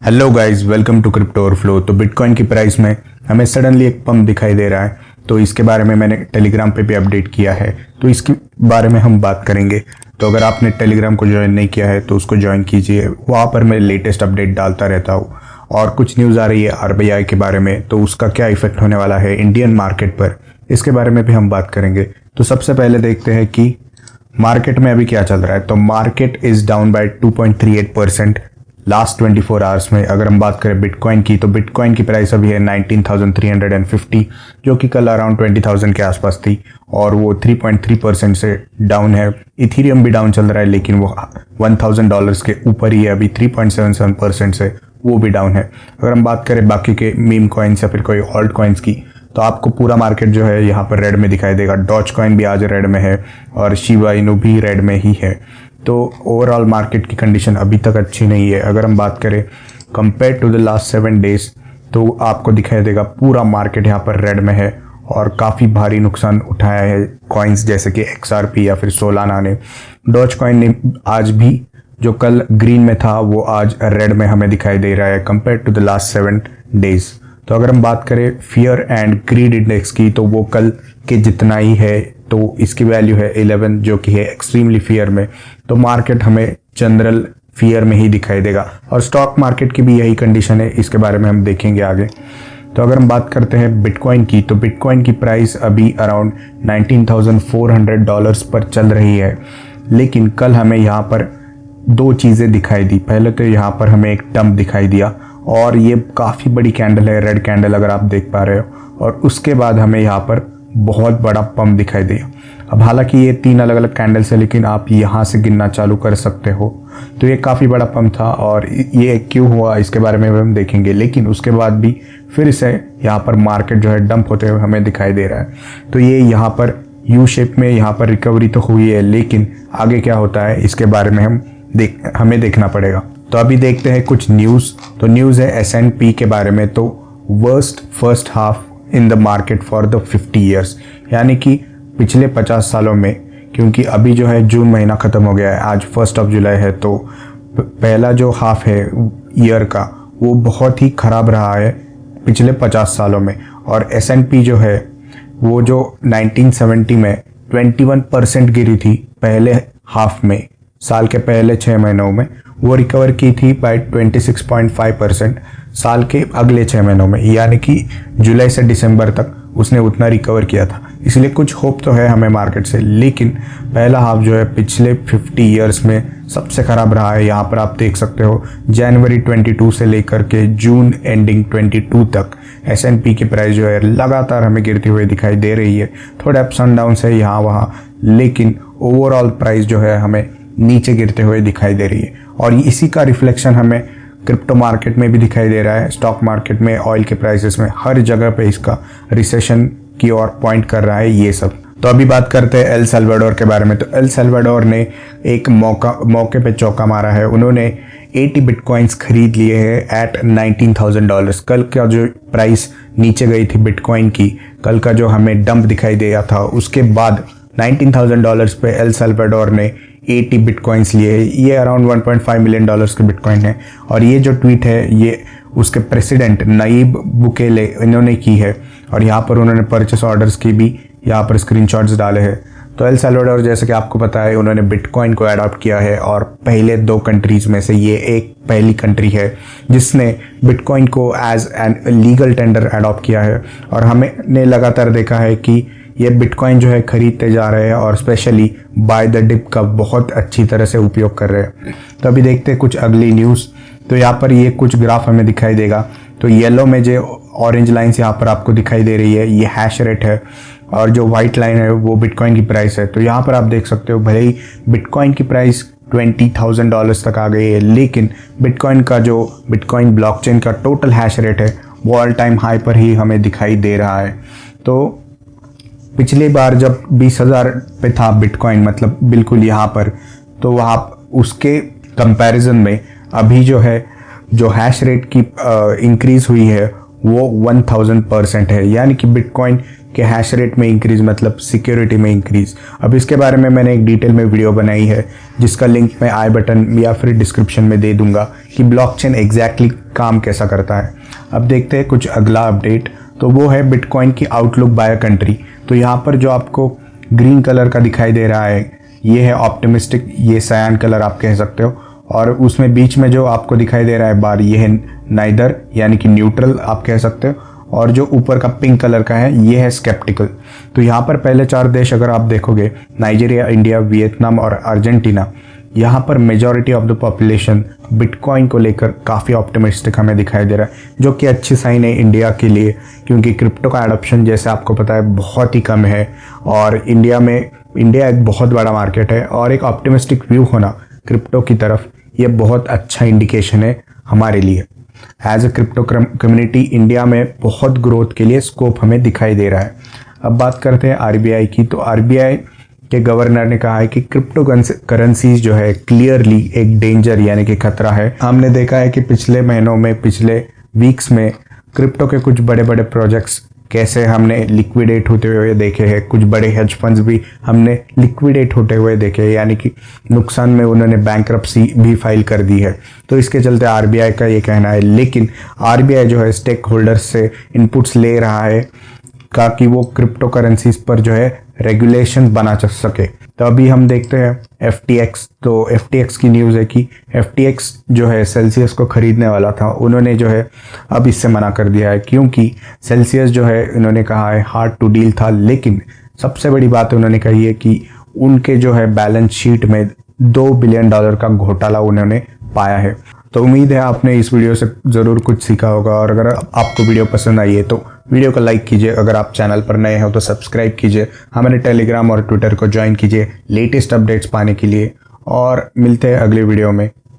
Hello guys, welcome to Crypto Overflow. तो bitcoin की price में हमें सडनली एक पंप दिखाई दे रहा है, तो इसके बारे में मैंने टेलीग्राम पे भी अपडेट किया है, तो इसके बारे में हम बात करेंगे। तो अगर आपने टेलीग्राम को ज्वाइन नहीं किया है तो उसको ज्वाइन कीजिए, वहाँ पर मैं लेटेस्ट अपडेट डालता रहता हूँ। और कुछ न्यूज़ आ रही है आरबीआई के बारे में, तो उसका क्या इफेक्ट होने वाला है इंडियन मार्केट पर, इसके बारे में भी हम बात करेंगे। तो सबसे पहले देखते हैं कि मार्केट में अभी क्या चल रहा है। तो market is down by 2.38% last 24 hours में। अगर हम बात करें बिटकॉइन की, तो बिटकॉइन की प्राइस अभी है 19,350, जो कि कल अराउंड 20,000 के आसपास थी, और वो 3.3% से डाउन है। इथीरियम भी डाउन चल रहा है, लेकिन वो $1,000 के ऊपर ही है अभी, 3.77% से वो भी डाउन है। अगर हम बात करें बाकी के मीम कॉइन्स या फिर कोई ऑल्ट कॉइन्स की, तो आपको पूरा मार्केट जो है यहाँ पर रेड में दिखाई देगा। डॉज कॉइन भी आज रेड में है और शिबा इनू भी रेड में ही है। तो ओवरऑल मार्केट की कंडीशन अभी तक अच्छी नहीं है। अगर हम बात करें compare to the last 7 days, तो आपको दिखाई देगा पूरा मार्केट यहाँ पर रेड में है और काफ़ी भारी नुकसान उठाया है कॉइन्स जैसे कि XRP या फिर सोलाना ने। डॉज कॉइन ने आज भी, जो कल ग्रीन में था, वो आज रेड में हमें दिखाई दे रहा है compare to the last 7 days. तो अगर हम बात करें फियर एंड ग्रीड इंडेक्स की, तो वो कल के जितना ही है, तो इसकी वैल्यू है 11, जो कि है एक्सट्रीमली फियर में। तो मार्केट हमें जनरल फियर में ही दिखाई देगा, और स्टॉक मार्केट की भी यही कंडीशन है, इसके बारे में हम देखेंगे आगे। तो अगर हम बात करते हैं बिटकॉइन की, तो बिटकॉइन की प्राइस अभी अराउंड $19,400 पर चल रही है। लेकिन कल हमें यहाँ पर दो चीज़ें दिखाई दी। पहले तो यहाँ पर हमें एक डंप दिखाई दिया, और ये काफ़ी बड़ी कैंडल है, रेड कैंडल अगर आप देख पा रहे हो। और उसके बाद हमें यहाँ पर बहुत बड़ा पंप दिखाई दिया। अब हालांकि ये 3 अलग अलग कैंडल्स है, लेकिन आप यहाँ से गिनना चालू कर सकते हो। तो ये काफ़ी बड़ा पंप था, और ये क्यों हुआ इसके बारे में हम देखेंगे। लेकिन उसके बाद भी फिर से यहाँ पर मार्केट जो है डंप होते हुए हमें दिखाई दे रहा है। तो ये यहाँ पर यू शेप में यहाँ पर रिकवरी तो हुई है, लेकिन आगे क्या होता है इसके बारे में हमें देखना पड़ेगा। तो अभी देखते हैं कुछ न्यूज़। तो न्यूज़ है S&P के बारे में। तो worst first half in the market for the 50 years, यानी कि पिछले 50 सालों में, क्योंकि अभी जो है जून महीना ख़त्म हो गया है, आज 1 जुलाई है, तो पहला जो हाफ है ईयर का वो बहुत ही ख़राब रहा है पिछले 50 सालों में। और S&P जो है वो जो 1970 में 21% गिरी थी पहले हाफ में, साल के पहले 6 महीनों में, वो रिकवर की थी बाय 26.5% साल के अगले 6 महीनों में, यानी कि जुलाई से दिसंबर तक उसने उतना रिकवर किया था। इसलिए कुछ होप तो है हमें मार्केट से। लेकिन पहला हाफ जो है पिछले 50 ईयर्स में सबसे ख़राब रहा है। यहाँ पर आप देख सकते हो जनवरी 22 से लेकर के जून एंडिंग 22 तक S&P की प्राइस जो है लगातार हमें गिरती हुई दिखाई दे रही है। थोड़े अप्स एंड डाउन्स है यहाँ वहाँ, लेकिन ओवरऑल प्राइस जो है हमें नीचे गिरते हुए दिखाई दे रही है। और इसी का रिफ्लेक्शन हमें क्रिप्टो मार्केट में भी दिखाई दे रहा है, स्टॉक मार्केट में, ऑयल के प्राइसेस में, हर जगह पे इसका रिसेशन की ओर पॉइंट कर रहा है ये सब। तो अभी बात करते हैं एल सल्वाडोर के बारे में। तो एल सल्वाडोर ने एक मौके पे चौका मारा है। उन्होंने 80 बिटकॉइंस खरीद लिए हैं एट $19,000। कल का जो प्राइस नीचे गई थी बिटकॉइन की, कल का जो हमें डंप दिखाई दिया था, उसके बाद $19,000 पे एल सल्वाडोर ने 80 बिटकॉइंस लिए हैं। ये अराउंड $1.5 मिलियन के बिटकॉइन है। और ये जो ट्वीट है ये उसके प्रेसिडेंट नईब बुकेले इन्होंने की है, और यहाँ पर उन्होंने परचेस ऑर्डर्स की भी यहाँ पर स्क्रीनशॉट्स डाले हैं। तो एल सल्वाडोर, जैसे कि आपको पता है, उन्होंने बिटकॉइन को अडॉप्ट किया है, और पहले 2 कंट्रीज में से ये एक पहली कंट्री है जिसने बिटकॉइन को as an legal tender adopt किया है। और हमने लगातार देखा है कि ये बिटकॉइन जो है खरीदते जा रहे हैं, और स्पेशली बाय द डिप का बहुत अच्छी तरह से उपयोग कर रहे हैं। तो अभी देखते हैं कुछ अगली न्यूज़। तो यहाँ पर ये कुछ ग्राफ हमें दिखाई देगा। तो येलो में जो ऑरेंज लाइन्स यहाँ पर आपको दिखाई दे रही है, ये हैश रेट है, और जो वाइट लाइन है वो बिटकॉइन की प्राइस है। तो यहाँ पर आप देख सकते हो, भले ही बिटकॉइन की प्राइस $20,000 तक आ गई है, लेकिन बिटकॉइन का जो बिटकॉइन ब्लॉकचेन का टोटल हैश रेट है वो ऑल टाइम हाई पर ही हमें दिखाई दे रहा है। तो पिछली बार जब 20,000 पे था बिटकॉइन, मतलब बिल्कुल यहाँ पर, तो वहाँ उसके कंपैरिजन में अभी जो है जो हैश रेट की इंक्रीज हुई है वो 1000% है, यानी कि बिटकॉइन के हैश रेट में इंक्रीज मतलब सिक्योरिटी में इंक्रीज। अब इसके बारे में मैंने एक डिटेल में वीडियो बनाई है, जिसका लिंक मैं आई बटन या फिर डिस्क्रिप्शन में दे दूंगा कि ब्लॉकचेन एग्जैक्टली काम कैसा करता है। अब देखते हैं कुछ अगला अपडेट, तो वो है बिटकॉइन की आउटलुक बाय कंट्री। तो यहाँ पर जो आपको ग्रीन कलर का दिखाई दे रहा है ये है ऑप्टिमिस्टिक, ये सयान कलर आप कह सकते हो, और उसमें बीच में जो आपको दिखाई दे रहा है बार ये है नाइदर यानी कि न्यूट्रल आप कह सकते हो, और जो ऊपर का पिंक कलर का है ये है स्केप्टिकल। तो यहाँ पर पहले 4 देश अगर आप देखोगे, नाइजीरिया, इंडिया, वियतनाम और अर्जेंटीना, यहाँ पर majority of the population bitcoin को लेकर काफ़ी ऑप्टिमिस्टिक हमें दिखाई दे रहा है, जो कि अच्छी साइन है इंडिया के लिए, क्योंकि क्रिप्टो का एडॉप्शन जैसे आपको पता है बहुत ही कम है, और इंडिया एक बहुत बड़ा मार्केट है, और एक ऑप्टिमिस्टिक व्यू होना क्रिप्टो की तरफ ये बहुत अच्छा इंडिकेशन है हमारे लिए। As a crypto community India में बहुत ग्रोथ के लिए स्कोप हमें दिखाई दे रहा है। अब बात करते हैं आरबीआई की। तो आरबीआई के गवर्नर ने कहा है कि क्रिप्टो करेंसीज जो है क्लियरली एक डेंजर यानी कि खतरा है। हमने देखा है कि पिछले महीनों में, पिछले वीक्स में क्रिप्टो के कुछ बड़े बड़े प्रोजेक्ट्स कैसे हमने लिक्विडेट होते हुए देखे हैं, कुछ बड़े हेज फंड्स भी हमने लिक्विडेट होते हुए देखे हैं, यानी कि नुकसान में उन्होंने बैंकरप्सी भी फाइल कर दी है। तो इसके चलते आरबीआई का ये कहना है, लेकिन आरबीआई जो है स्टेक होल्डर्स से इनपुट्स ले रहा है ताकि वो क्रिप्टो करेंसीज पर जो है रेगुलेशन बना सके। तो अभी हम देखते हैं FTX। तो FTX की न्यूज़ है कि FTX जो है सेल्सियस को खरीदने वाला था, उन्होंने जो है अब इससे मना कर दिया है, क्योंकि सेल्सियस जो है उन्होंने कहा है हार्ड टू डील था। लेकिन सबसे बड़ी बात उन्होंने कही है कि उनके जो है बैलेंस शीट में $2 बिलियन का घोटाला उन्होंने पाया है। तो उम्मीद है आपने इस वीडियो से ज़रूर कुछ सीखा होगा, और अगर आपको वीडियो पसंद आई है तो वीडियो को लाइक कीजिए, अगर आप चैनल पर नए हो तो सब्सक्राइब कीजिए, हमारे टेलीग्राम और ट्विटर को ज्वाइन कीजिए लेटेस्ट अपडेट्स पाने के लिए, और मिलते हैं अगले वीडियो में।